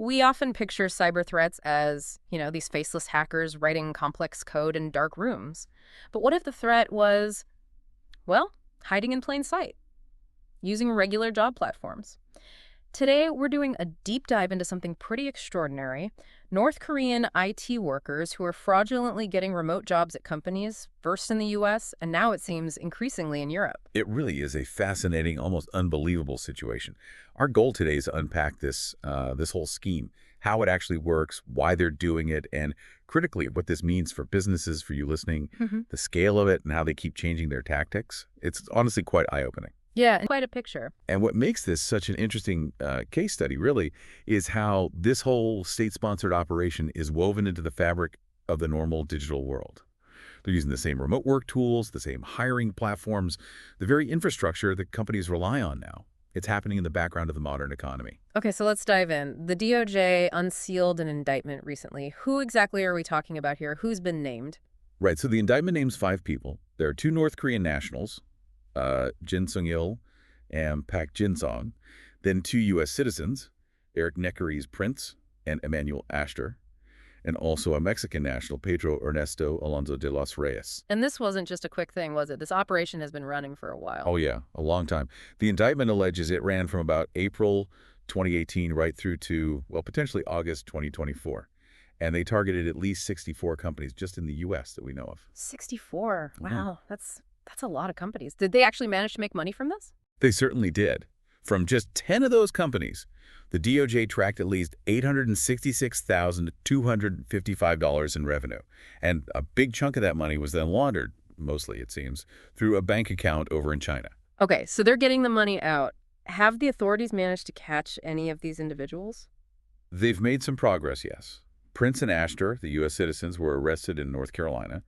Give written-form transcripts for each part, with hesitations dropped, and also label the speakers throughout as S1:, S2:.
S1: We often picture cyber threats as, these faceless hackers writing complex code in dark rooms. But what if the threat was, well, hiding in plain sight, using regular job platforms? Today, we're doing a deep dive into something pretty extraordinary. North Korean IT workers who are fraudulently getting remote jobs at companies, first in the US, and now it seems increasingly in Europe.
S2: It really is a fascinating, almost unbelievable situation. Our goal today is to unpack this whole scheme, how it actually works, why they're doing it, and critically, what this means for businesses, for you listening, the scale of it, and how they keep changing their tactics. It's honestly quite eye-opening.
S1: Yeah, and quite a picture.
S2: And what makes this such an interesting case study, really, is how this whole state-sponsored operation is woven into the fabric of the normal digital world. They're using the same remote work tools, the same hiring platforms, the very infrastructure that companies rely on now. It's happening in the background of the modern economy.
S1: Okay, so let's dive in. The DOJ unsealed an indictment recently. Who exactly are we talking about here? Who's been named?
S2: Right, so the indictment names 5 people. There are 2 North Korean nationals, Jin Sung-il and Pak Jin-song, then 2 U.S. citizens, Eric Neckery's Prince and Emmanuel Ashter, and also a Mexican national, Pedro Ernesto Alonso de los Reyes.
S1: And this wasn't just a quick thing, was it? This operation has been running for a while.
S2: Oh, yeah, a long time. The indictment alleges it ran from about April 2018 right through to, well, potentially August 2024. And they targeted at least 64 companies just in the U.S. that we know of.
S1: 64. Wow, that's a lot of companies. Did they actually manage to make money from this?
S2: They certainly did. From just 10 of those companies, the DOJ tracked at least $866,255 in revenue. And a big chunk of that money was then laundered, mostly it seems, through a bank account over in China.
S1: Okay, so they're getting the money out. Have the authorities managed to catch any of these individuals?
S2: They've made some progress, yes. Prince and Ashter, the U.S. citizens, were arrested in North Carolina,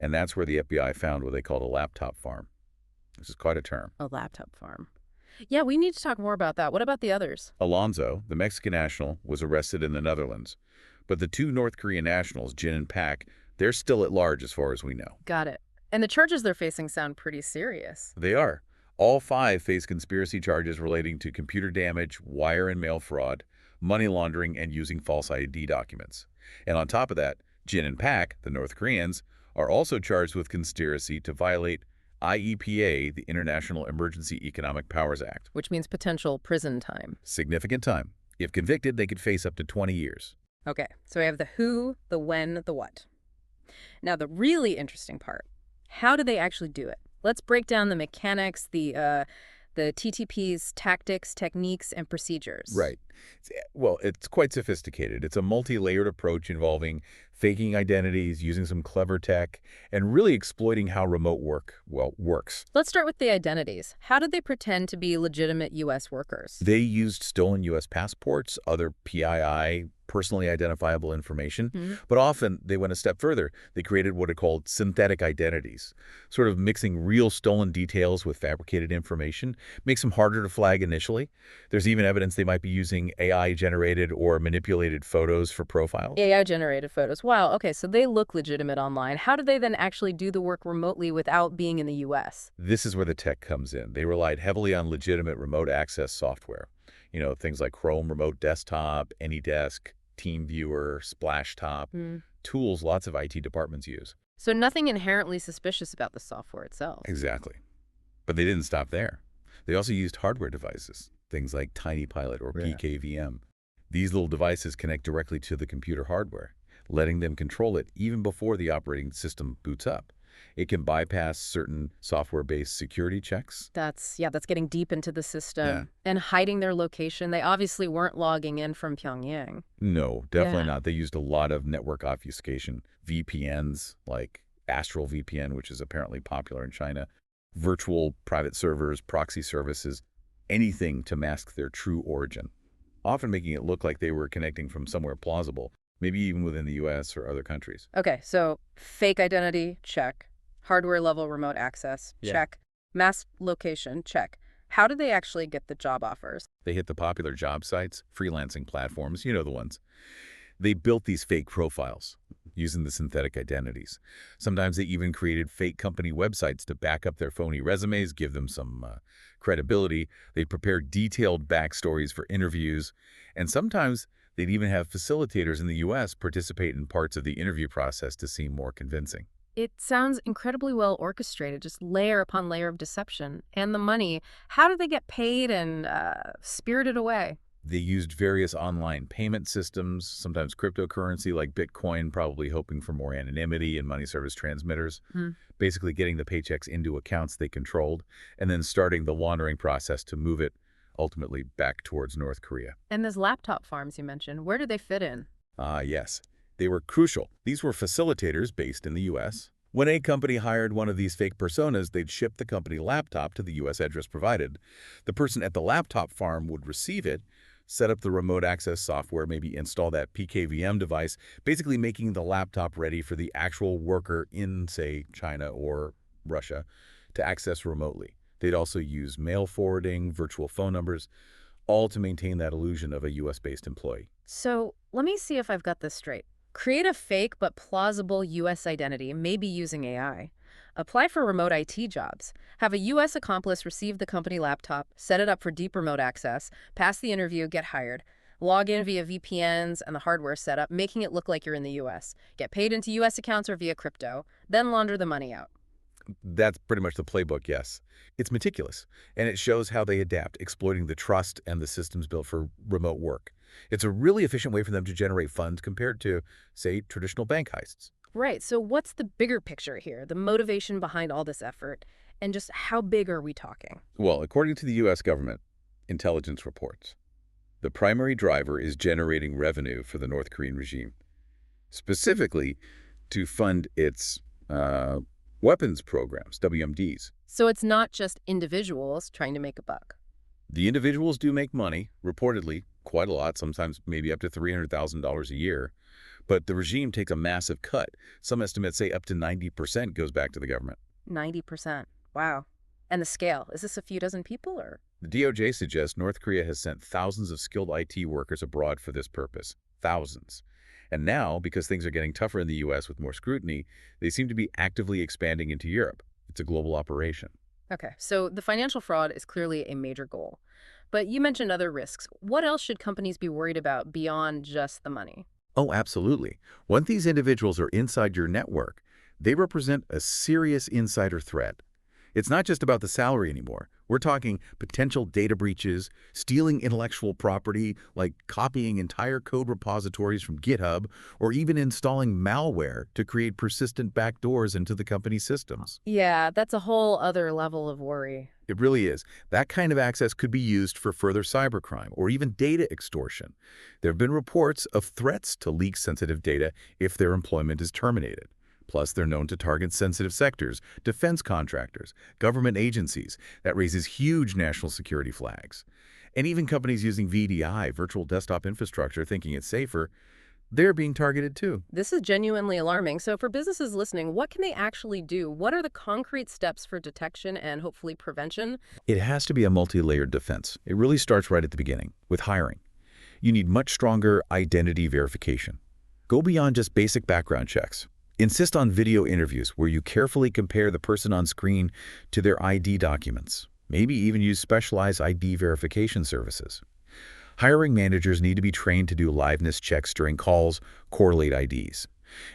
S2: and that's where the FBI found what they called a laptop farm. This is quite a term.
S1: A laptop farm. Yeah, we need to talk more about that. What about the others?
S2: Alonso, the Mexican national, was arrested in the Netherlands. But the 2 North Korean nationals, Jin and Pak, they're still at large as far as we know.
S1: Got it. And the charges they're facing sound pretty serious.
S2: They are. All 5 face conspiracy charges relating to computer damage, wire and mail fraud, money laundering, and using false ID documents. And on top of that, Jin and Pak, the North Koreans, are also charged with conspiracy to violate IEPA, the International Emergency Economic Powers Act.
S1: Which means potential prison time.
S2: Significant time. If convicted, they could face up to 20 years.
S1: Okay, so we have the who, the when, the what. Now, the really interesting part. How do they actually do it? Let's break down the mechanics, the TTP's tactics, techniques, and procedures.
S2: Right. Well, it's quite sophisticated. It's a multi-layered approach involving faking identities, using some clever tech, and really exploiting how remote work, well, works.
S1: Let's start with the identities. How did they pretend to be legitimate U.S. workers?
S2: They used stolen U.S. passports, other PII, personally identifiable information, but often they went a step further. They created what are called synthetic identities, sort of mixing real stolen details with fabricated information, makes them harder to flag initially. There's even evidence they might be using AI-generated or manipulated photos for profiles.
S1: AI-generated photos. Wow, okay, so they look legitimate online. How do they then actually do the work remotely without being in the U.S.?
S2: This is where the tech comes in. They relied heavily on legitimate remote access software. You know, things like Chrome Remote Desktop, AnyDesk, TeamViewer, Splashtop, tools lots of IT departments use.
S1: So nothing inherently suspicious about the software itself.
S2: Exactly. But they didn't stop there. They also used hardware devices, things like TinyPilot or PKVM. These little devices connect directly to the computer hardware, letting them control it even before the operating system boots up. It can bypass certain software-based security checks.
S1: That's getting deep into the system and hiding their location. They obviously weren't logging in from Pyongyang.
S2: No, definitely not. They used a lot of network obfuscation, VPNs like Astral VPN, which is apparently popular in China, virtual private servers, proxy services, anything to mask their true origin, often making it look like they were connecting from somewhere plausible, maybe even within the U.S. or other countries.
S1: Okay, so fake identity, check. Hardware level remote access, check. Mass location, check. How do they actually get the job offers?
S2: They hit the popular job sites, freelancing platforms, you know the ones. They built these fake profiles using the synthetic identities. Sometimes they even created fake company websites to back up their phony resumes, give them some credibility. They prepared detailed backstories for interviews, and sometimes They'd even have facilitators in the U.S. participate in parts of the interview process to seem more convincing.
S1: It sounds incredibly well orchestrated, just layer upon layer of deception. And the money, how do they get paid and spirited away?
S2: They used various online payment systems, sometimes cryptocurrency like Bitcoin, probably hoping for more anonymity and money service transmitters,
S1: Hmm.
S2: basically getting the paychecks into accounts they controlled, and then starting the laundering process to move it ultimately back towards North Korea.
S1: And those laptop farms you mentioned, where do they fit in?
S2: Ah, yes. They were crucial. These were facilitators based in the U.S. When a company hired one of these fake personas, they'd ship the company laptop to the U.S. address provided. The person at the laptop farm would receive it, set up the remote access software, maybe install that PKVM device, basically making the laptop ready for the actual worker in, say, China or Russia to access remotely. They'd also use mail forwarding, virtual phone numbers, all to maintain that illusion of a U.S.-based employee.
S1: So let me see if I've got this straight. Create a fake but plausible U.S. identity, maybe using AI. Apply for remote IT jobs. Have a U.S. accomplice receive the company laptop, set it up for deep remote access, pass the interview, get hired. Log in via VPNs and the hardware setup, making it look like you're in the U.S. Get paid into U.S. accounts or via crypto, then launder the money out.
S2: That's pretty much the playbook, yes. It's meticulous, and it shows how they adapt, exploiting the trust and the systems built for remote work. It's a really efficient way for them to generate funds compared to, say, traditional bank heists.
S1: Right, so what's the bigger picture here, the motivation behind all this effort, and just how big are we talking?
S2: Well, according to the U.S. government intelligence reports, the primary driver is generating revenue for the North Korean regime, specifically to fund its weapons programs, WMDs.
S1: So it's not just individuals trying to make a buck.
S2: The individuals do make money, reportedly, quite a lot, sometimes maybe up to $300,000 a year. But the regime takes a massive cut. Some estimates say up to 90% goes back to the government.
S1: 90%. Wow. And the scale, is this a few dozen people or?
S2: The DOJ suggests North Korea has sent thousands of skilled IT workers abroad for this purpose. Thousands. And now, because things are getting tougher in the U.S. with more scrutiny, they seem to be actively expanding into Europe. It's a global operation.
S1: Okay, so the financial fraud is clearly a major goal. But you mentioned other risks. What else should companies be worried about beyond just the money?
S2: Oh, absolutely. Once these individuals are inside your network, they represent a serious insider threat. It's not just about the salary anymore. We're talking potential data breaches, stealing intellectual property, like copying entire code repositories from GitHub, or even installing malware to create persistent backdoors into the company's systems.
S1: Yeah, that's a whole other level of worry.
S2: It really is. That kind of access could be used for further cybercrime or even data extortion. There have been reports of threats to leak sensitive data if their employment is terminated. Plus, they're known to target sensitive sectors, defense contractors, government agencies. That raises huge national security flags. And even companies using VDI, virtual desktop infrastructure, thinking it's safer, they're being targeted too.
S1: This is genuinely alarming. So for businesses listening, what can they actually do? What are the concrete steps for detection and hopefully prevention?
S2: It has to be a multi-layered defense. It really starts right at the beginning, with hiring. You need much stronger identity verification. Go beyond just basic background checks. Insist on video interviews where you carefully compare the person on screen to their ID documents. Maybe even use specialized ID verification services. Hiring managers need to be trained to do liveness checks during calls, correlate IDs.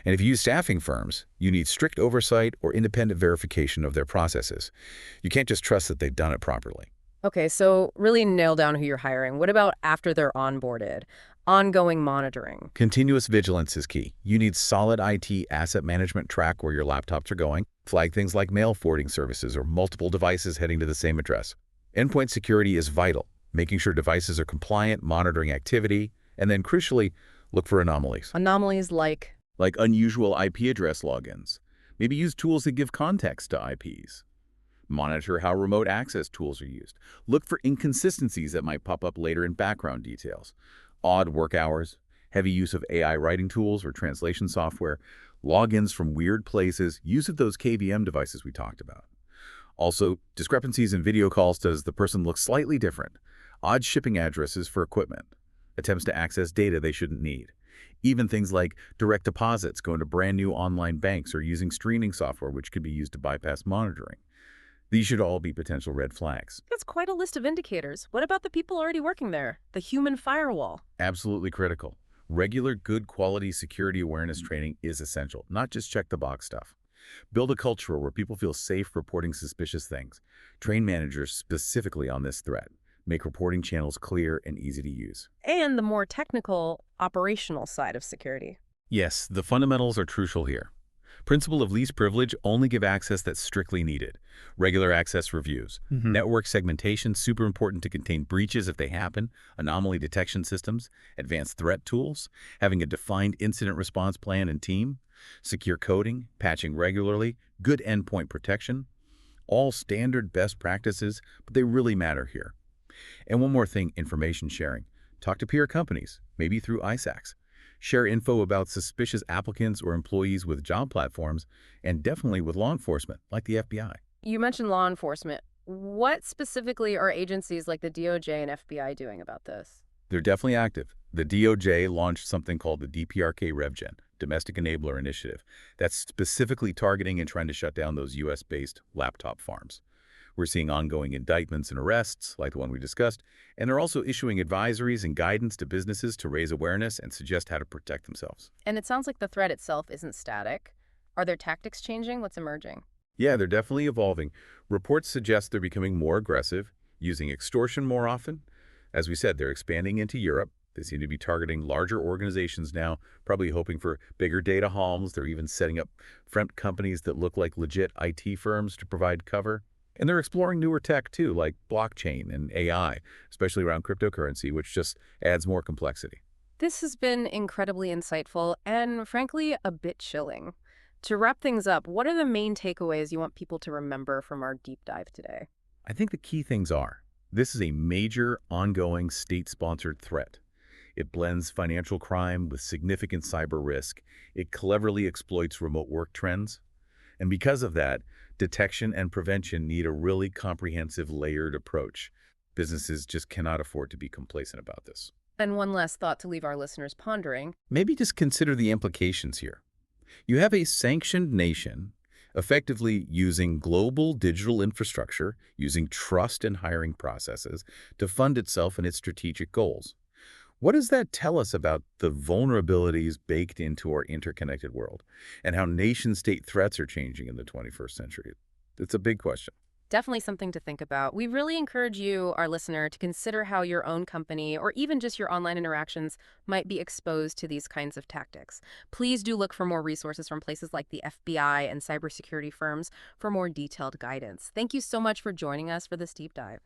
S2: And if you use staffing firms, you need strict oversight or independent verification of their processes. You can't just trust that they've done it properly.
S1: Okay, so really nail down who you're hiring. What about after they're onboarded? Ongoing monitoring.
S2: Continuous vigilance is key. You need solid IT asset management, track where your laptops are going, flag things like mail forwarding services or multiple devices heading to the same address. Endpoint security is vital, making sure devices are compliant, monitoring activity, and then crucially, look for anomalies.
S1: Anomalies
S2: Like unusual IP address logins. Maybe use tools that give context to IPs. Monitor how remote access tools are used. Look for inconsistencies that might pop up later in background details. Odd work hours, heavy use of AI writing tools or translation software, logins from weird places, use of those KVM devices we talked about. Also, discrepancies in video calls. Does the person look slightly different? Odd shipping addresses for equipment. Attempts to access data they shouldn't need. Even things like direct deposits going to brand new online banks or using streaming software which could be used to bypass monitoring. These should all be potential red flags.
S1: That's quite a list of indicators. What about the people already working there? The human firewall.
S2: Absolutely critical. Regular, good quality security awareness training is essential, not just check the box stuff. Build a culture where people feel safe reporting suspicious things. Train managers specifically on this threat. Make reporting channels clear and easy to use.
S1: And the more technical, operational side of security.
S2: Yes, the fundamentals are crucial here. Principle of least privilege, only give access that's strictly needed. Regular access reviews. Network segmentation, super important to contain breaches if they happen. Anomaly detection systems. Advanced threat tools. Having a defined incident response plan and team. Secure coding. Patching regularly. Good endpoint protection. All standard best practices, but they really matter here. And one more thing, information sharing. Talk to peer companies, maybe through ISACs. Share info about suspicious applicants or employees with job platforms, and definitely with law enforcement, like the FBI.
S1: You mentioned law enforcement. What specifically are agencies like the DOJ and FBI doing about this?
S2: They're definitely active. The DOJ launched something called the DPRK RevGen, Domestic Enabler Initiative, that's specifically targeting and trying to shut down those U.S.-based laptop farms. We're seeing ongoing indictments and arrests, like the one we discussed, and they're also issuing advisories and guidance to businesses to raise awareness and suggest how to protect themselves.
S1: And it sounds like the threat itself isn't static. Are their tactics changing? What's emerging?
S2: Yeah, they're definitely evolving. Reports suggest they're becoming more aggressive, using extortion more often. As we said, they're expanding into Europe. They seem to be targeting larger organizations now, probably hoping for bigger data hauls. They're even setting up front companies that look like legit IT firms to provide cover. And they're exploring newer tech too, like blockchain and AI, especially around cryptocurrency, which just adds more complexity.
S1: This has been incredibly insightful and, frankly, a bit chilling. To wrap things up, what are the main takeaways you want people to remember from our deep dive today?
S2: I think the key things are, this is a major, ongoing, state-sponsored threat. It blends financial crime with significant cyber risk. It cleverly exploits remote work trends. And because of that, detection and prevention need a really comprehensive, layered approach. Businesses just cannot afford to be complacent about this.
S1: And one last thought to leave our listeners pondering.
S2: Maybe just consider the implications here. You have a sanctioned nation effectively using global digital infrastructure, using trust and hiring processes to fund itself and its strategic goals. What does that tell us about the vulnerabilities baked into our interconnected world and how nation-state threats are changing in the 21st century? It's a big question.
S1: Definitely something to think about. We really encourage you, our listener, to consider how your own company or even just your online interactions might be exposed to these kinds of tactics. Please do look for more resources from places like the FBI and cybersecurity firms for more detailed guidance. Thank you so much for joining us for this deep dive.